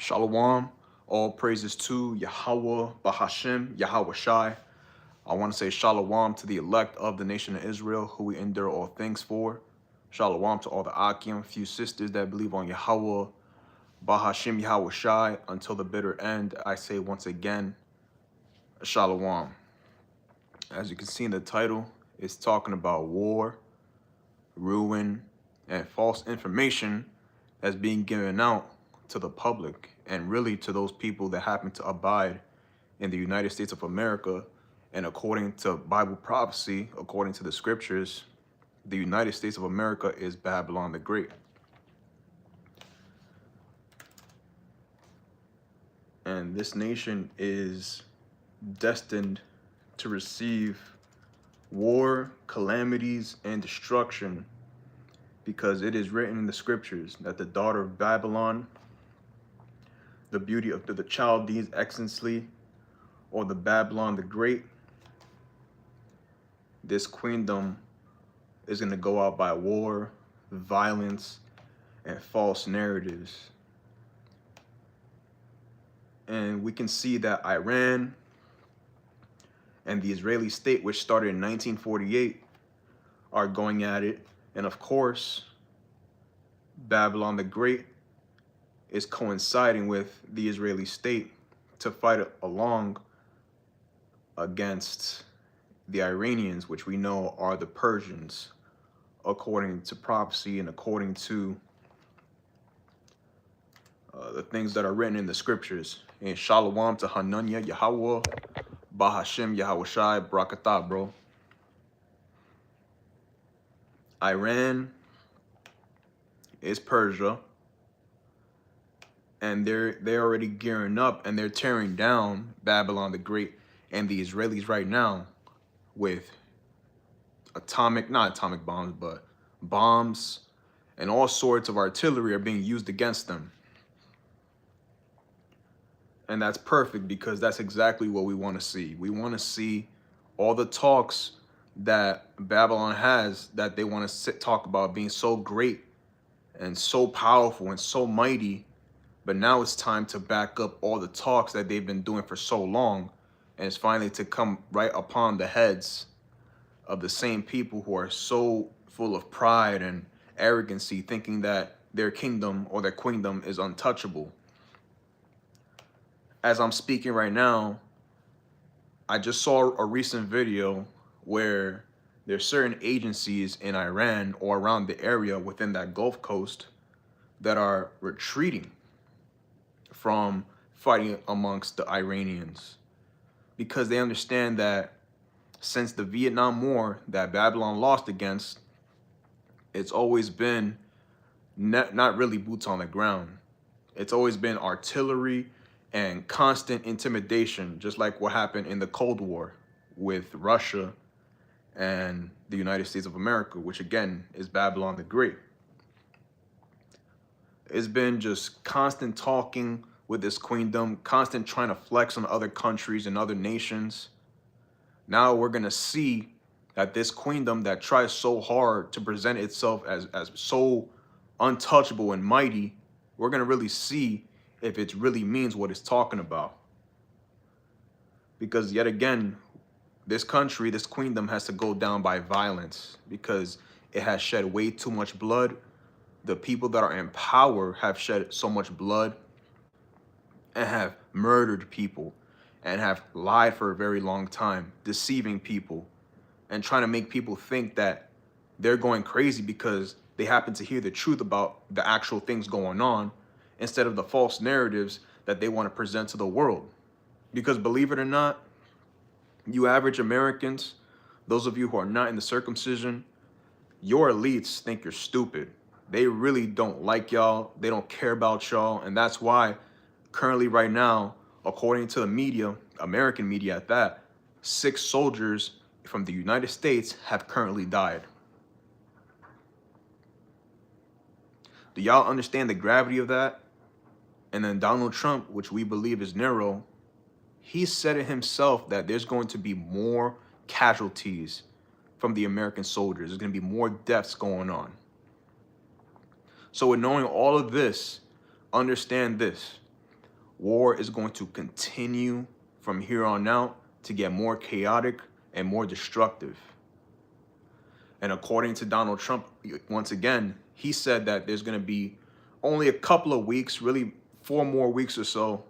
Shalom. All praises to Yahweh, Bahashem, Yahweh Shai. I want to say shalom to the elect of the nation of Israel, who we endure all things for. Shalom to all the Akim, few sisters that believe on Yahweh, Bahashem, Yahweh Shai. Until the bitter end, I say once again, shalom. As you can see in the title, it's talking about war, ruin, and false information that's being given out to the public and really to those people that happen to abide in the United States of America. And according to Bible prophecy, according to the scriptures, the United States of America is Babylon the Great. And this nation is destined to receive war, calamities, and destruction, because it is written in the scriptures that the daughter of Babylon, the beauty of the Chaldees excellency, or the Babylon the Great, this queendom is going to go out by war, violence, and false narratives. And we can see that Iran and the Israeli state, which started in 1948, are going at it. And of course, Babylon the Great is coinciding with the Israeli state to fight along against the Iranians, which we know are the Persians, according to prophecy and according to the things that are written in the scriptures. And shalom to Hananya, Yahweh, Bahashem, Yahweh Shai, Barakatah, bro. Iran is Persia, and they're already gearing up and they're tearing down Babylon the Great and the Israelis right now with not atomic bombs, but bombs and all sorts of artillery are being used against them. And that's perfect, because that's exactly what we want to see. We want to see all the talks that Babylon has, that they want to talk about being so great and so powerful and so mighty. But now it's time to back up all the talks that they've been doing for so long. And it's finally to come right upon the heads of the same people who are so full of pride and arrogancy, thinking that their kingdom or their queendom is untouchable. As I'm speaking right now, I just saw a recent video where there's certain agencies in Iran or around the area within that Gulf Coast that are retreating from fighting amongst the Iranians, because they understand that since the Vietnam War that Babylon lost against, it's always been not really boots on the ground. It's always been artillery and constant intimidation, just like what happened in the Cold War with Russia and the United States of America, which again is Babylon the Great. It's been just constant talking with this queendom, constant trying to flex on other countries and other nations. Now we're going to see that this queendom that tries so hard to present itself as so untouchable and mighty, we're going to really see if it really means what it's talking about. Because yet again, this country, this queendom has to go down by violence, because it has shed way too much blood. The people that are in power have shed so much blood and have murdered people and have lied for a very long time, deceiving people and trying to make people think that they're going crazy because they happen to hear the truth about the actual things going on, instead of the false narratives that they want to present to the world. Because believe it or not, you average Americans, those of you who are not in the circumcision, your elites think you're stupid. They really don't like y'all. They don't care about y'all. And that's why currently right now, according to the media, American media at that, 6 soldiers from the United States have currently died. Do y'all understand the gravity of that? And then Donald Trump, which we believe is Nero, he said it himself that there's going to be more casualties from the American soldiers. There's going to be more deaths going on. So with knowing all of this, understand this. War is going to continue from here on out to get more chaotic and more destructive. And according to Donald Trump, once again, he said that there's going to be only a couple of weeks, really 4 more weeks or so,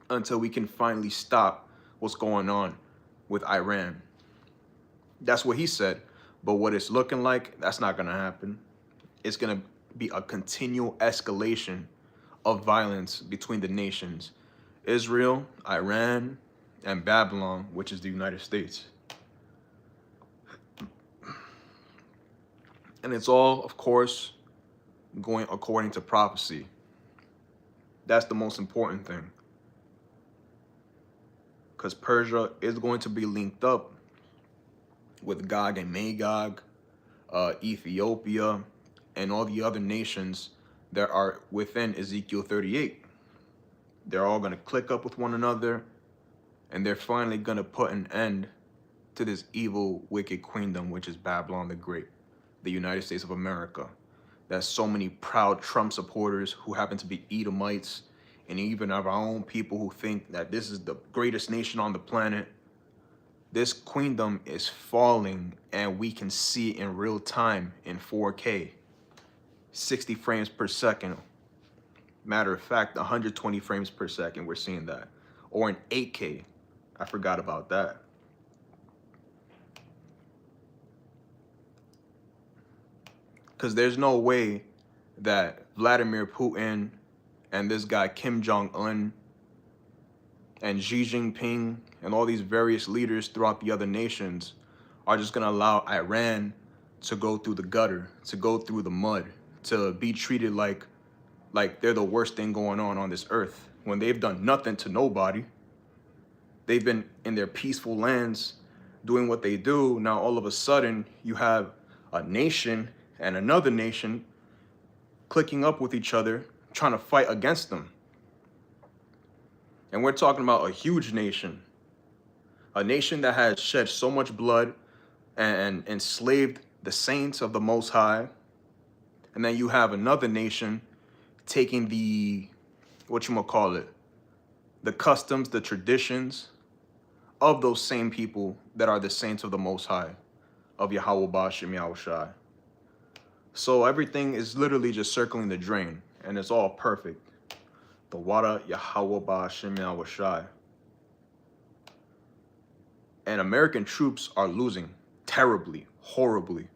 until we can finally stop what's going on with Iran. That's what he said. But what it's looking like, that's not going to happen. It's going to be a continual escalation of violence between the nations, Israel, Iran, and Babylon, which is the United States. And it's all, of course, going according to prophecy. That's the most important thing. Because Persia is going to be linked up with Gog and Magog, Ethiopia, and all the other nations that are within Ezekiel 38. They're all going to click up with one another, and they're finally going to put an end to this evil, wicked queendom, which is Babylon the Great, the United States of America. There's so many proud Trump supporters who happen to be Edomites, and even of our own people who think that this is the greatest nation on the planet. This queendom is falling, and we can see it in real time in 4K, 60 frames per second. Matter of fact, 120 frames per second, we're seeing that. Or in 8K. I forgot about that. Because there's no way that Vladimir Putin and this guy Kim Jong-un and Xi Jinping and all these various leaders throughout the other nations are just going to allow Iran to go through the gutter, to go through the mud, to be treated like they're the worst thing going on this earth, when they've done nothing to nobody. They've been in their peaceful lands doing what they do. Now, all of a sudden, you have a nation and another nation clicking up with each other, trying to fight against them. And we're talking about a huge nation, a nation that has shed so much blood and enslaved the saints of the Most High. And then you have another nation taking the, the customs, the traditions of those same people that are the saints of the Most High, of Yahweh Ba'ashem Yahushai. So everything is literally just circling the drain, and it's all perfect. The Wada Yahweh Ba'ashem Yahushai. And American troops are losing terribly, horribly.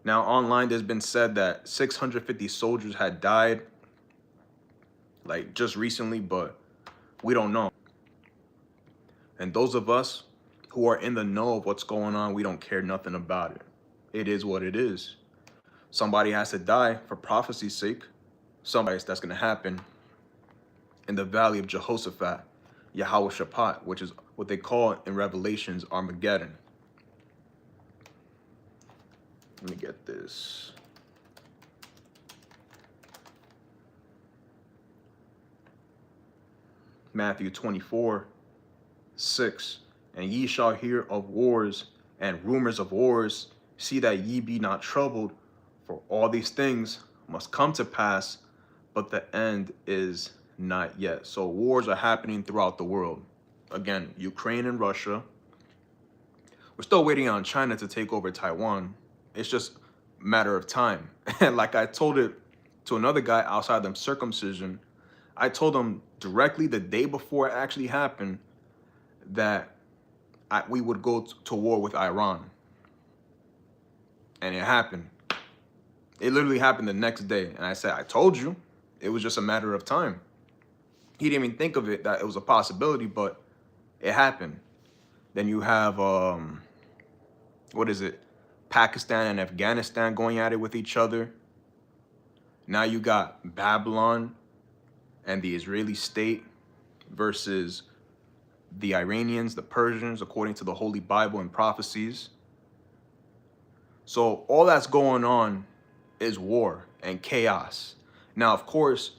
Now, online, there's been said that 650 soldiers had died, like just recently, but we don't know. And those of us who are in the know of what's going on, we don't care nothing about it. It is what it is. Somebody has to die for prophecy's sake. Somebody's that's going to happen in the valley of Jehoshaphat, Yahweh Shaphat, which is what they call in Revelations Armageddon. Let me get this. Matthew 24:6. And ye shall hear of wars and rumors of wars. See that ye be not troubled, for all these things must come to pass, but the end is not yet. So wars are happening throughout the world. Again, Ukraine and Russia. We're still waiting on China to take over Taiwan. It's just a matter of time. And like I told it to another guy outside them circumcision, I told him directly the day before it actually happened that we would go to war with Iran. And it happened. It literally happened the next day. And I said, I told you. It was just a matter of time. He didn't even think of it, that it was a possibility, but it happened. Then you have, Pakistan and Afghanistan going at it with each other. Now you got Babylon and the Israeli state versus the Iranians, the Persians, according to the Holy Bible and prophecies. So all that's going on is war and chaos. Now, of course,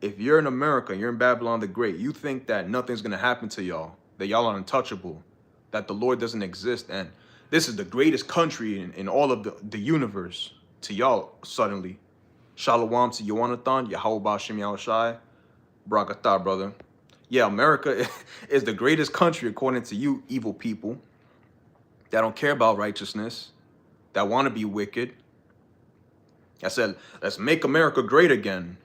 if you're in America, you're in Babylon the Great, you think that nothing's going to happen to y'all, that y'all are untouchable, that the Lord doesn't exist, and this is the greatest country in all of the universe. To y'all, suddenly, Shalom to Yonathan, Yahweh Ba'ashem Yahushai. Brakatah, brother. Yeah, America is the greatest country according to you, evil people that don't care about righteousness, that want to be wicked. I said, let's make America great again.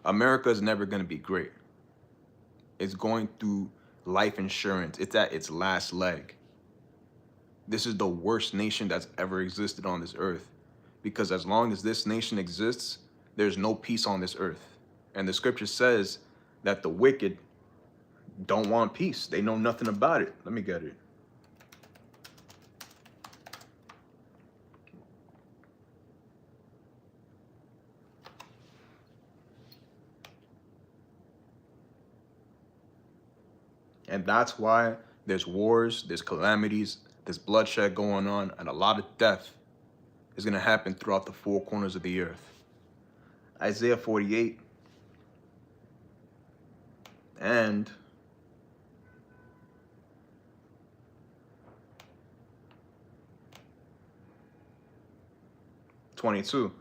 America is never going to be great. It's going through life insurance. It's at its last leg. This is the worst nation that's ever existed on this earth. Because as long as this nation exists, there's no peace on this earth. And the scripture says that the wicked don't want peace. They know nothing about it. Let me get it. And that's why there's wars, there's calamities, there's bloodshed going on, and a lot of death is going to happen throughout the four corners of the earth. Isaiah 48 and (22).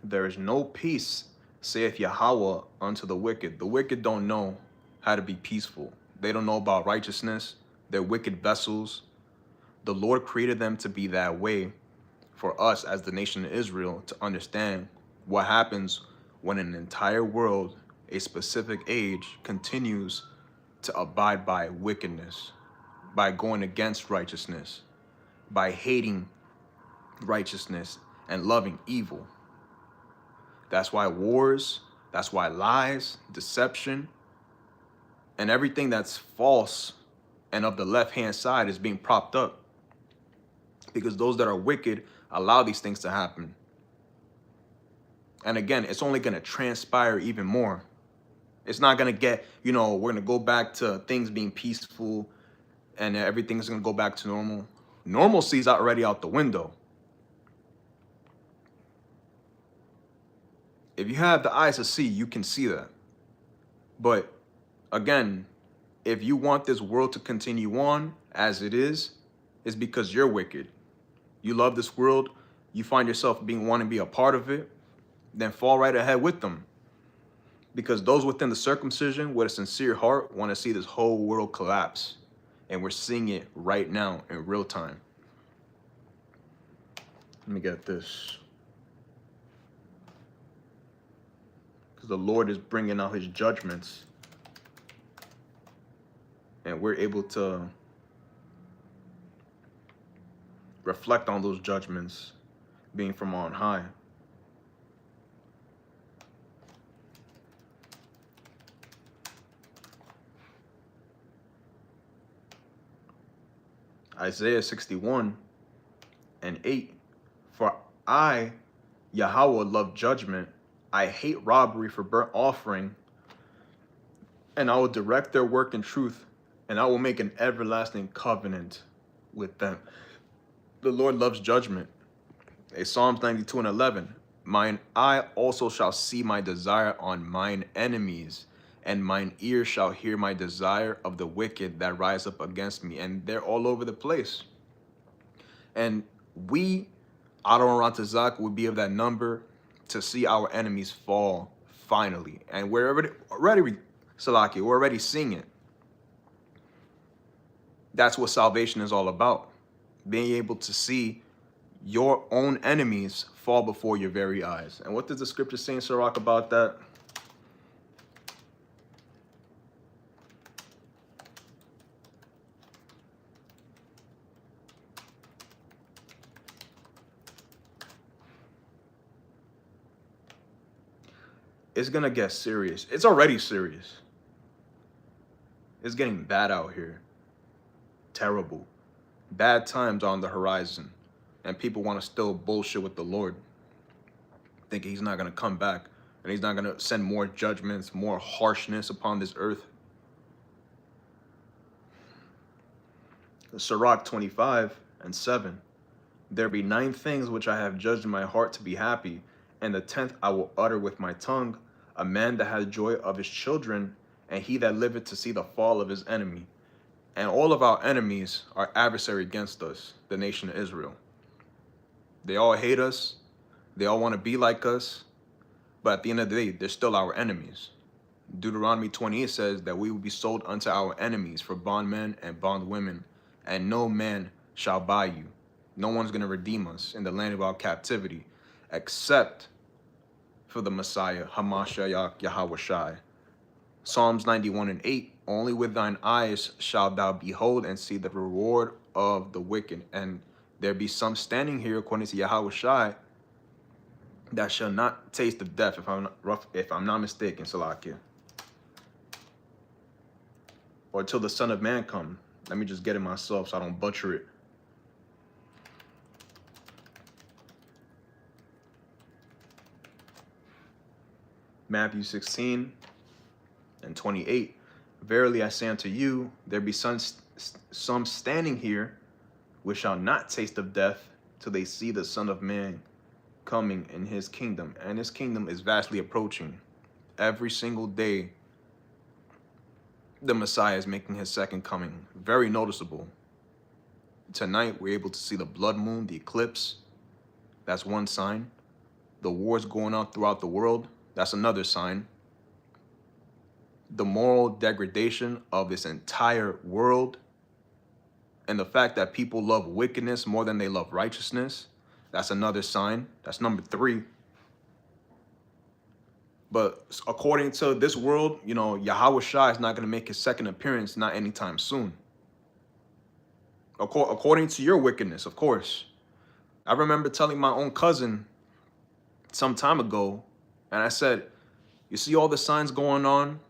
There is no peace, saith Yahweh, unto the wicked. The wicked don't know how to be peaceful. They don't know about righteousness. They're wicked vessels. The Lord created them to be that way for us as the nation of Israel to understand what happens when an entire world, a specific age, continues to abide by wickedness, by going against righteousness, by hating righteousness and loving evil. That's why wars, that's why lies, deception, and everything that's false and of the left-hand side is being propped up. Because those that are wicked allow these things to happen. And again, it's only going to transpire even more. It's not going to get, we're going to go back to things being peaceful and everything's going to go back to normal. Normalcy is already out the window. If you have the eyes to see, you can see that. But again, if you want this world to continue on as it is, it's because you're wicked. You love this world, you find yourself wanting to be a part of it, then fall right ahead with them. Because those within the circumcision with a sincere heart want to see this whole world collapse. And we're seeing it right now in real time. Let me get this. Because the Lord is bringing out his judgments. And we're able to reflect on those judgments being from on high. Isaiah 61 and 8. For I, Yahweh, love judgment. I hate robbery for burnt offering. And I will direct their work in truth. And I will make an everlasting covenant with them. The Lord loves judgment. Psalms 92 and 11. Mine eye also shall see my desire on mine enemies, and mine ear shall hear my desire of the wicked that rise up against me. And they're all over the place. And we, Adon Rantazak, would be of that number to see our enemies fall finally. And we're already Salaki, we're already seeing it. That's what salvation is all about. Being able to see your own enemies fall before your very eyes. And what does the scripture say in Sirach about that? It's going to get serious. It's already serious. It's getting bad out here. Terrible. Bad times on the horizon. And people want to still bullshit with the Lord. Thinking he's not going to come back. And he's not going to send more judgments, more harshness upon this earth. Sirach 25 and 7. There be 9 things which I have judged in my heart to be happy, and the 10th I will utter with my tongue, a man that has joy of his children, and he that liveth to see the fall of his enemy. And all of our enemies are adversary against us, the nation of Israel. They all hate us. They all want to be like us. But at the end of the day, they're still our enemies. Deuteronomy 28 says that we will be sold unto our enemies for bondmen and bondwomen, and no man shall buy you. No one's going to redeem us in the land of our captivity, except for the Messiah, Hamashiach Yahweh Shai. Psalms 91:8, only with thine eyes shalt thou behold and see the reward of the wicked. And there be some standing here, according to Yahweh Shai, that shall not taste of death, if I'm not mistaken, Salakia. Or till the Son of Man come. Let me just get it myself so I don't butcher it. Matthew 16:28. Verily I say unto you, there be some standing here which shall not taste of death till they see the Son of Man coming in his kingdom. And his kingdom is vastly approaching. Every single day, the Messiah is making his second coming. Very noticeable. Tonight, we're able to see the blood moon, the eclipse. That's one sign. The wars going on throughout the world. That's another sign. The moral degradation of this entire world, and the fact that people love wickedness more than they love righteousness, that's another sign. That's number 3. But according to this world, you know, Yahweh Shai is not going to make his second appearance, not anytime soon. According to your wickedness, of course. I remember telling my own cousin some time ago, and I said, you see all the signs going on?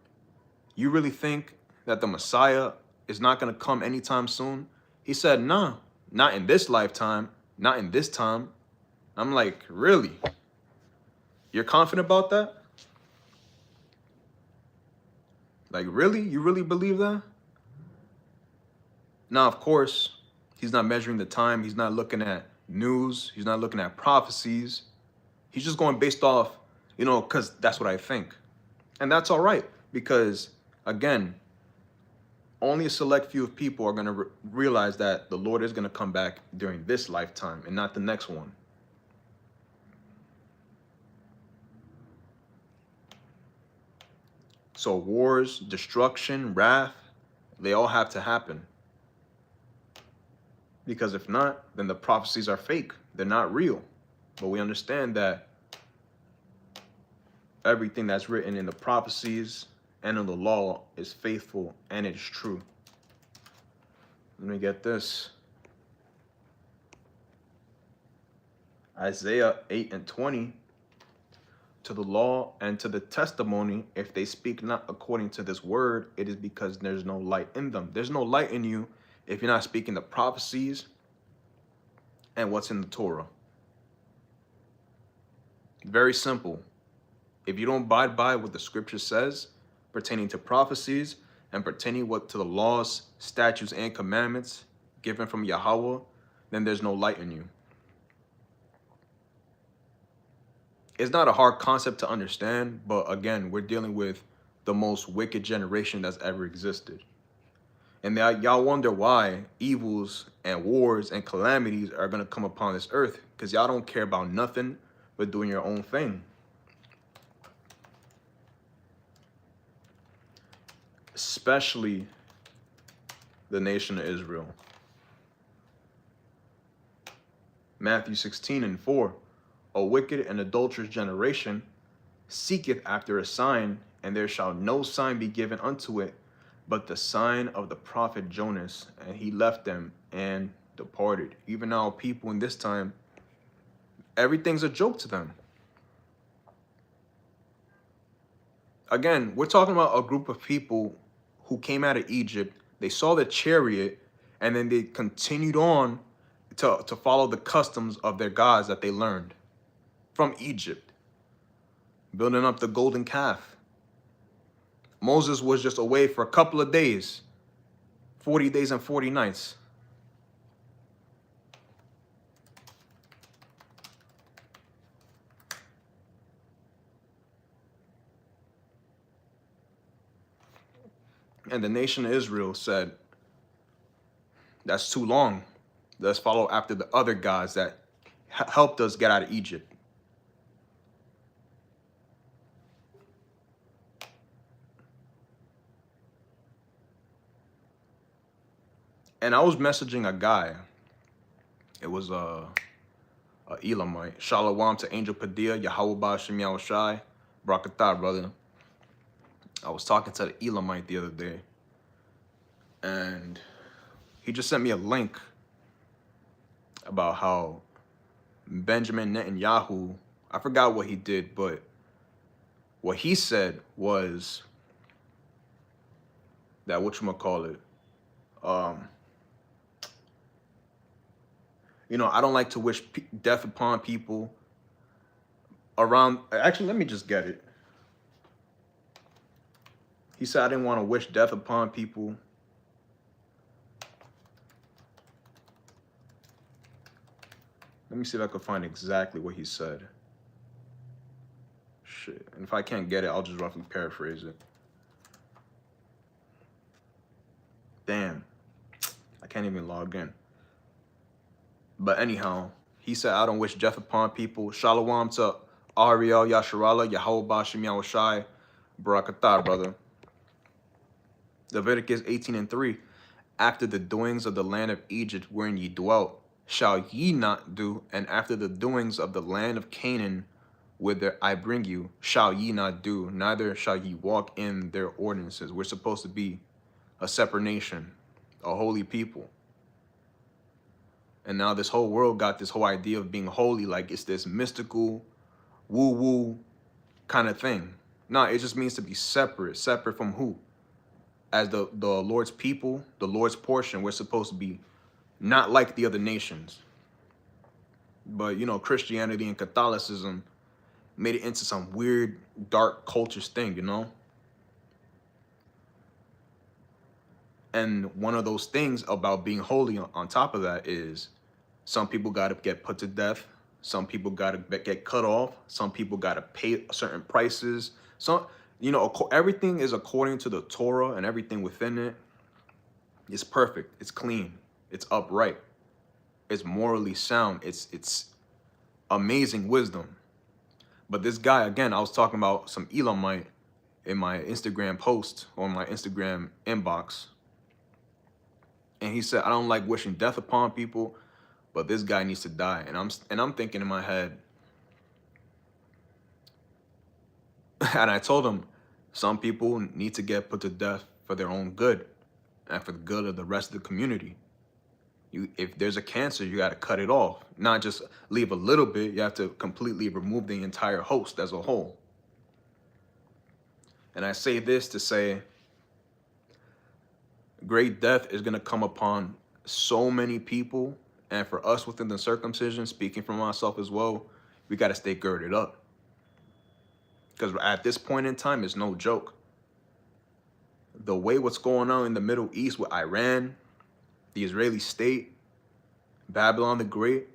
You really think that the Messiah is not going to come anytime soon? He said, nah, not in this lifetime, not in this time. I'm like, really? You're confident about that? Like, really? You really believe that? Now, of course, he's not measuring the time. He's not looking at news. He's not looking at prophecies. He's just going based off, you know, because that's what I think. And that's all right, because, again, only a select few of people are going to realize that the Lord is going to come back during this lifetime and not the next one. So wars, destruction, wrath, they all have to happen. Because if not, then the prophecies are fake. They're not real. But we understand that everything that's written in the prophecies and in the law is faithful and it is true. Let me get this. Isaiah 8:20. To the law and to the testimony, if they speak not according to this word, it is because there's no light in them. There's no light in you if you're not speaking the prophecies and what's in the Torah. Very simple. If you don't abide by what the scripture says pertaining to prophecies and pertaining to the laws, statutes, and commandments given from Yahweh, then there's no light in you. It's not a hard concept to understand, but again, we're dealing with the most wicked generation that's ever existed. And y'all wonder why evils and wars and calamities are going to come upon this earth, because y'all don't care about nothing but doing your own thing. Especially the nation of Israel. Matthew 16:4. A wicked and adulterous generation seeketh after a sign, and there shall no sign be given unto it, but the sign of the prophet Jonas. And he left them and departed. Even now, people in this time, everything's a joke to them. Again, we're talking about a group of people who came out of Egypt. They saw the chariot, and then they continued on to follow the customs of their gods that they learned from Egypt, building up the golden calf. Moses was just away for a couple of days, 40 days and 40 nights. And the nation of Israel said, that's too long. Let's follow after the other gods that helped us get out of Egypt. And I was messaging a guy. It was a Elamite. Shalom to Angel Padilla, Yahweh Bashem Yahushai, Brakatah, brother. I was talking to the Elamite the other day, and he just sent me a link about how Benjamin Netanyahu, I forgot what he did, but what he said was that, whatchamacallit, you know, I don't like to wish death upon people around. Actually, let me just get it. He said, I didn't want to wish death upon people. Let me see if I can find exactly what he said. Shit. And if I can't get it, I'll just roughly paraphrase it. Damn. I can't even log in. But anyhow, he said, I don't wish death upon people. Shalom to Ariel, Yasharala, Yahweh Bashem Yahushai, Barakatah, brother. Leviticus 18:3. After the doings of the land of Egypt wherein ye dwelt, shall ye not do, and after the doings of the land of Canaan, whither I bring you, shall ye not do, neither shall ye walk in their ordinances. We're supposed to be a separate nation, a holy people. And now this whole world got this whole idea of being holy, like it's this mystical, woo-woo kind of thing. No, it just means to be separate. Separate from who? As the Lord's people, the Lord's portion, we're supposed to be not like the other nations. But, you know, Christianity and Catholicism made it into some weird, dark cultures thing, you know? And one of those things about being holy on top of that is some people got to get put to death. Some people got to get cut off. Some people got to pay certain prices. Some, you know, everything is according to the Torah, and everything within it is perfect. It's clean. It's upright. It's morally sound. It's amazing wisdom. But this guy, again, I was talking about some Elamite in my Instagram post or my Instagram inbox. And he said, I don't like wishing death upon people, but this guy needs to die. And I'm thinking in my head, and I told him, some people need to get put to death for their own good and for the good of the rest of the community. If there's a cancer, you got to cut it off, not just leave a little bit. You have to completely remove the entire host as a whole. And I say this to say, great death is going to come upon so many people. And for us within the circumcision, speaking for myself as well, we got to stay girded up. Because at this point in time, it's no joke. The way what's going on in the Middle East with Iran, the Israeli state, Babylon the Great,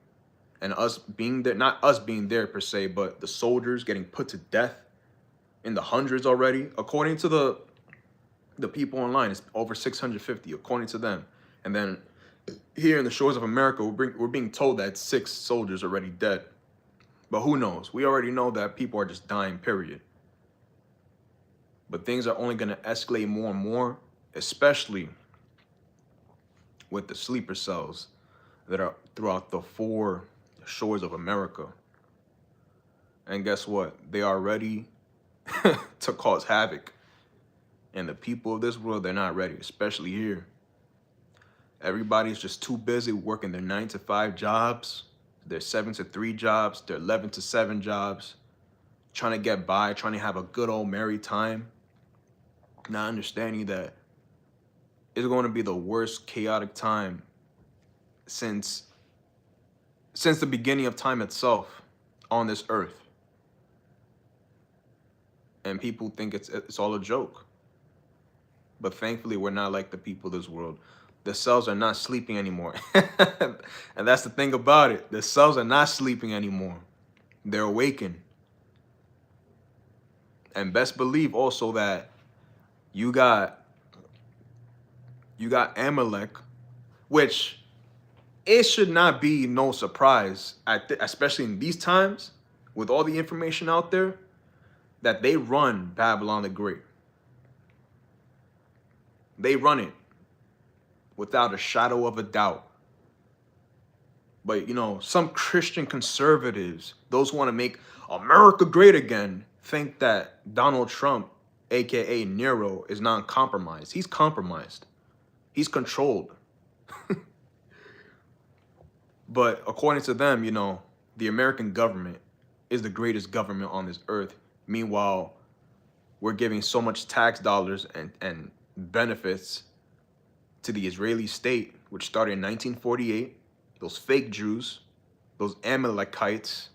and us being there, not us being there per se, but the soldiers getting put to death in the hundreds already. According to the people online, it's over 650, according to them. And then here in the shores of America, we're being told that 6 soldiers are already dead. But who knows? We already know that people are just dying, period. But things are only going to escalate more and more, especially with the sleeper cells that are throughout the 4 shores of America. And guess what? They are ready to cause havoc. And the people of this world, they're not ready, especially here. Everybody's just too busy working their 9-to-5 jobs, their 7-to-3 jobs, their 11-to-7 jobs, trying to get by, trying to have a good old merry time, not understanding that it's going to be the worst chaotic time since the beginning of time itself on this earth. And people think it's all a joke. But thankfully, we're not like the people of this world. The cells are not sleeping anymore. And that's the thing about it. The cells are not sleeping anymore. They're awakened. And best believe also that you got Amalek, which it should not be no surprise, especially in these times, with all the information out there, that they run Babylon the Great. They run it. without a shadow of a doubt. But, you know, some Christian conservatives, those who want to make America great again, think that Donald Trump, aka Nero, is not compromised. He's compromised. He's controlled. But according to them, you know, the American government is the greatest government on this earth. Meanwhile, we're giving so much tax dollars and benefits to the Israeli state, which started in 1948, those fake Jews, those Amalekites,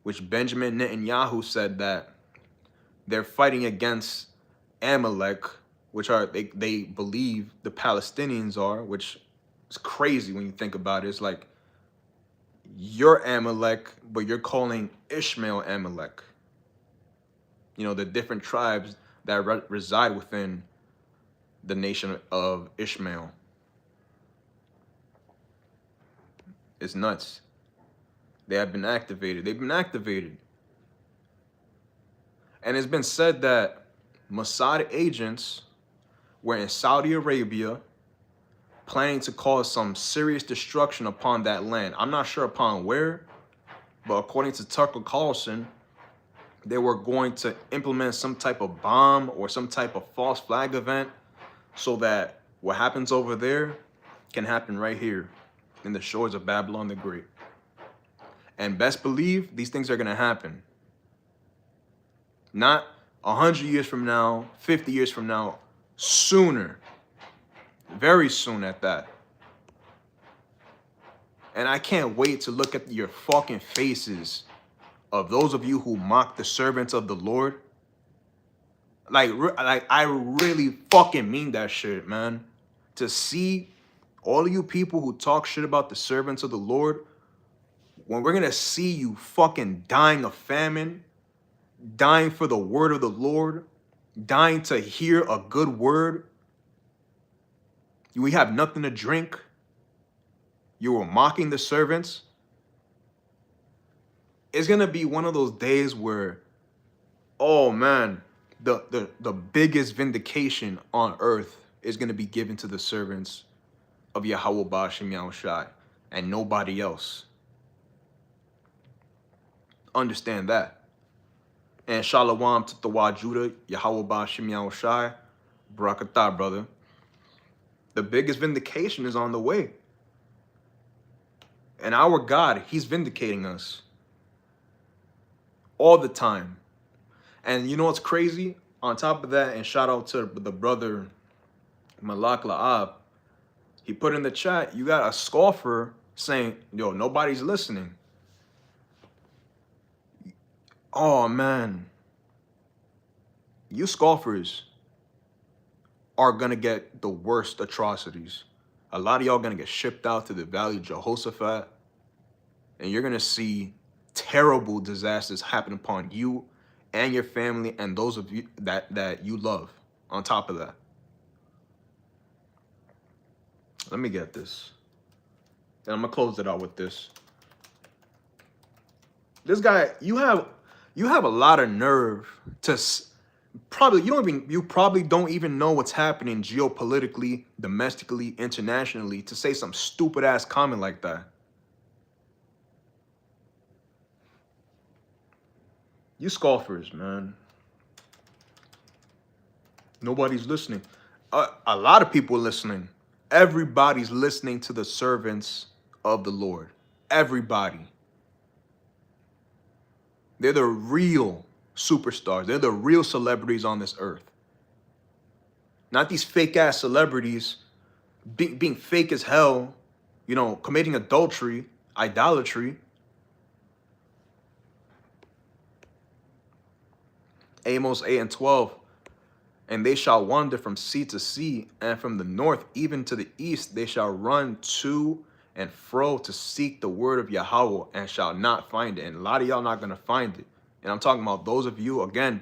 which Benjamin Netanyahu said that they're fighting against Amalek, which are they believe the Palestinians are, which is crazy when you think about it. It's like you're Amalek, but you're calling Ishmael Amalek. You know, the different tribes that reside within the nation of Ishmael. It's nuts. They have been activated. They've been activated. And it's been said that Mossad agents were in Saudi Arabia planning to cause some serious destruction upon that land. I'm not sure upon where, but according to Tucker Carlson, they were going to implement some type of bomb or some type of false flag event so that what happens over there can happen right here in the shores of Babylon the Great. And best believe these things are going to happen. Not 100 years from now, 50 years from now, sooner. Very soon at that. And I can't wait to look at your fucking faces of those of you who mock the servants of the Lord. Like I really fucking mean that shit, man. To see all of you people who talk shit about the servants of the Lord, when we're gonna see you fucking dying of famine, dying for the word of the Lord, dying to hear a good word, we have nothing to drink, you were mocking the servants. It's gonna be one of those days where, oh man, the biggest vindication on earth is gonna be given to the servants of Yahweh Ba'ashem Yahushai and nobody else. Understand that. And Shalom to the Judah, Yahweh Ba'ashem Yahushai, Barakatah, brother. The biggest vindication is on the way. And our God, he's vindicating us all the time. And you know what's crazy? On top of that, and shout out to the brother Malak La'ab, he put in the chat, you got a scoffer saying, yo, nobody's listening. Oh man, you scoffers are gonna get the worst atrocities. A lot of y'all gonna get shipped out to the Valley of Jehoshaphat, and you're gonna see terrible disasters happen upon you and your family and those of you that you love. On top of that, let me get this, and I'm gonna close it out with this. This guy, you have a lot of nerve to you probably don't even know what's happening geopolitically, domestically, internationally, to say some stupid ass comment like that. You scoffers, man. Nobody's listening. A lot of people are listening. Everybody's listening to the servants of the Lord. Everybody. They're the real superstars. They're the real celebrities on this earth. Not these fake ass celebrities being fake as hell, you know, committing adultery, idolatry. Amos 8 and 12. And they shall wander from sea to sea, and from the north even to the east they shall run to and fro to seek the word of Yahweh, and shall not find it. And a lot of y'all not going to find it. And I'm talking about those of you, again,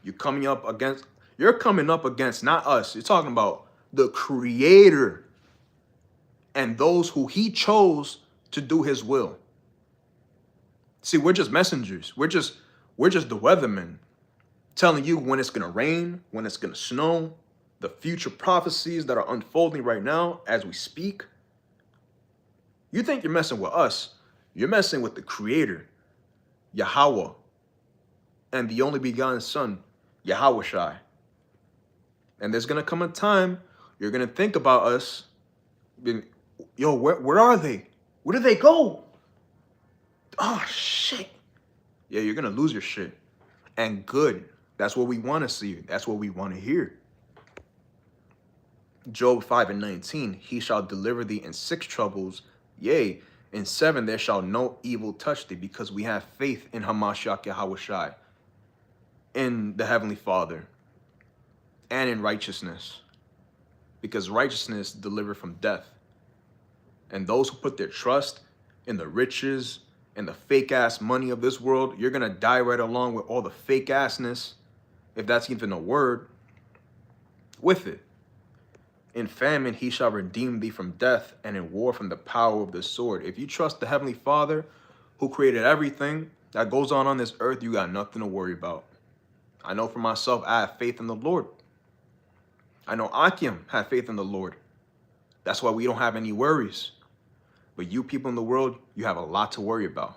you're coming up against not us. You're talking about the Creator and those who he chose to do his will. See, we're just messengers. We're just the weathermen, telling you when it's going to rain, when it's going to snow, the future prophecies that are unfolding right now as we speak, you think you're messing with us. You're messing with the Creator, Yahweh, and the only begotten Son, Yahweh Shai. And there's going to come a time you're going to think about us, yo, where are they? Where did they go? Oh, shit. Yeah, you're going to lose your shit. And good. That's what we want to see. That's what we want to hear. Job 5:19, he shall deliver thee in 6 troubles. Yea, in 7 there shall no evil touch thee, because we have faith in Hamashiach Yahweh Shai, in the Heavenly Father, and in righteousness. Because righteousness delivered from death. And those who put their trust in the riches and the fake ass money of this world, you're going to die right along with all the fake assness, if that's even a word, with it. In famine he shall redeem thee from death, and in war from the power of the sword. If you trust the Heavenly Father who created everything that goes on this earth, you got nothing to worry about. I know for myself, I have faith in the Lord. I know Akim had faith in the Lord. That's why we don't have any worries. But you people in the world, you have a lot to worry about.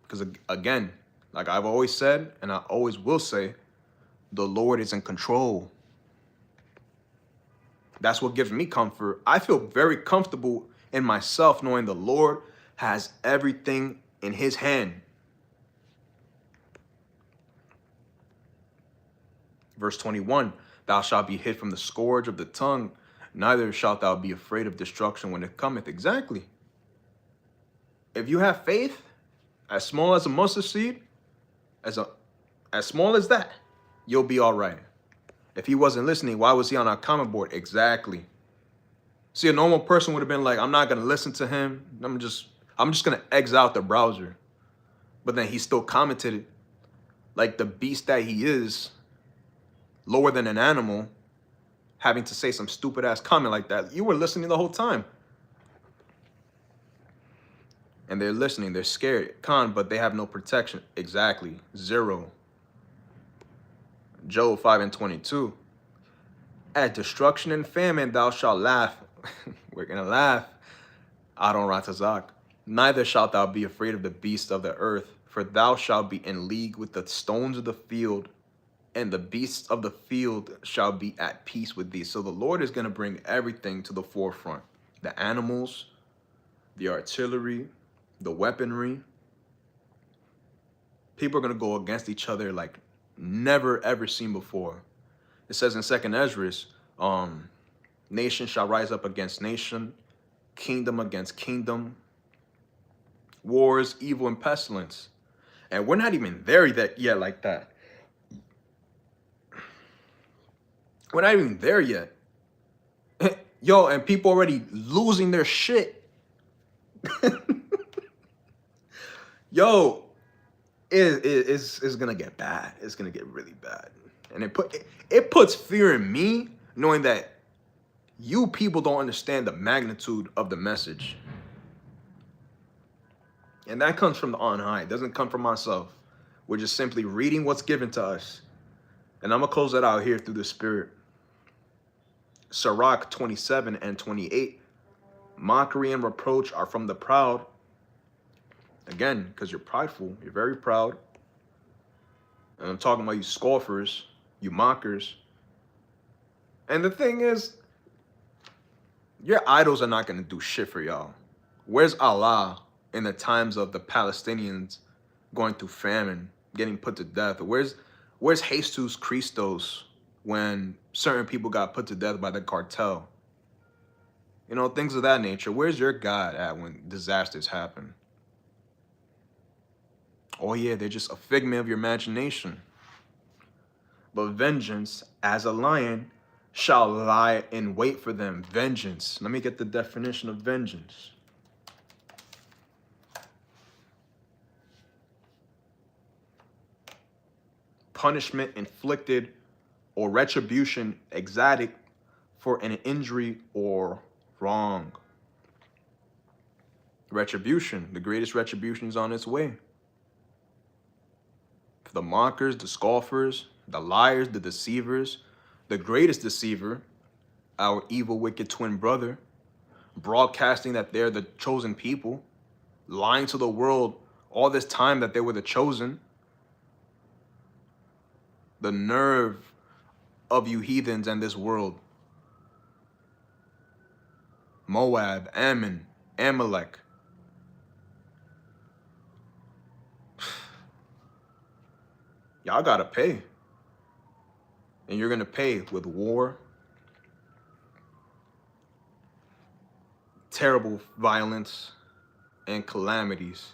Because again, like I've always said, and I always will say, the Lord is in control. That's what gives me comfort. I feel very comfortable in myself knowing the Lord has everything in his hand. Verse 21, thou shalt be hid from the scourge of the tongue, neither shalt thou be afraid of destruction when it cometh. Exactly. If you have faith, as small as a mustard seed, as small as that, you'll be all right. If he wasn't listening, why was he on our comment board? Exactly. See, a normal person would have been like, I'm not going to listen to him. I'm just going to exit out the browser. But then he still commented it like the beast that he is, lower than an animal, having to say some stupid ass comment like that. You were listening the whole time. And they're listening. They're scared. But they have no protection. Exactly. 0. Job 5:22. At destruction and famine thou shalt laugh. We're going to laugh. Adon Ratazak. Neither shalt thou be afraid of the beasts of the earth, for thou shalt be in league with the stones of the field, and the beasts of the field shall be at peace with thee. So the Lord is going to bring everything to the forefront. The animals, the artillery, the weaponry. People are going to go against each other like never ever seen before. It says in 2nd Ezra, nation shall rise up against nation, kingdom against kingdom, wars, evil, and pestilence. And we're not even there yet like that. We're not even there yet. Yo, and people already losing their shit. Yo, it's gonna get bad. It's gonna get really bad. And it puts fear in me knowing that you people don't understand the magnitude of the message. And that comes from the on high. It doesn't come from myself. We're just simply reading what's given to us. And I'm gonna close that out here through the Spirit. Sirach 27:28. Mockery and reproach are from the proud. Again, because you're prideful. You're very proud. And I'm talking about you scoffers, you mockers. And the thing is, your idols are not going to do shit for y'all. Where's Allah in the times of the Palestinians going through famine, getting put to death? Where's Jesus Christos when certain people got put to death by the cartel? You know, things of that nature. Where's your God at when disasters happen? Oh yeah, they're just a figment of your imagination. But vengeance, as a lion, shall lie in wait for them. Vengeance. Let me get the definition of vengeance. Punishment inflicted or retribution exacted for an injury or wrong. Retribution. The greatest retribution is on its way. For the mockers, the scoffers, The liars, the deceivers, the greatest deceiver, our evil, wicked twin brother, broadcasting that they're the chosen people, lying to the world all this time that they were the chosen. The nerve of you heathens and this world. Moab, Ammon, Amalek. Y'all gotta pay. And you're gonna pay with war, terrible violence, and calamities,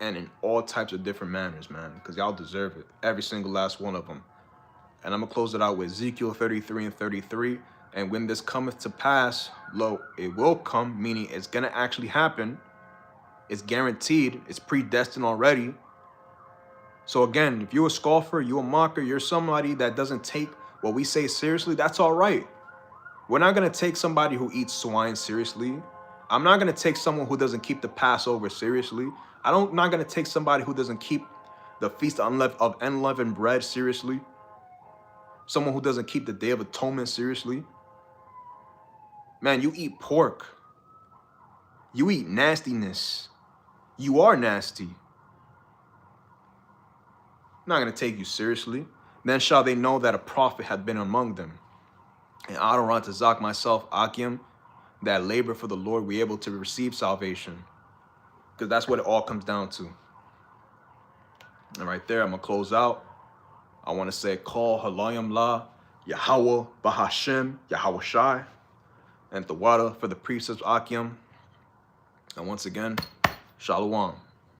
and in all types of different manners, man, because y'all deserve it. Every single last one of them. And I'm gonna close it out with Ezekiel 33 and 33. And when this cometh to pass, lo, it will come, meaning it's gonna actually happen. It's guaranteed, it's predestined already. So again, if you're a scoffer, you're a mocker, you're somebody that doesn't take what we say seriously, that's all right. We're not gonna take somebody who eats swine seriously. I'm not gonna take someone who doesn't keep the Passover seriously. I'm not gonna take somebody who doesn't keep the Feast of Unleavened Bread seriously. Someone who doesn't keep the Day of Atonement seriously. Man, you eat pork. You eat nastiness. You are nasty. I'm not going to take you seriously. Then shall they know that a prophet had been among them. And Adoron to Zach, myself, Akim, that labor for the Lord, we able to receive salvation. Because that's what it all comes down to. And right there, I'm going to close out. I want to say, call Halayim La, Yahweh, Bahashem, Yahweh Shai, and Tawada for the precepts, Akim. And once again, Shalom.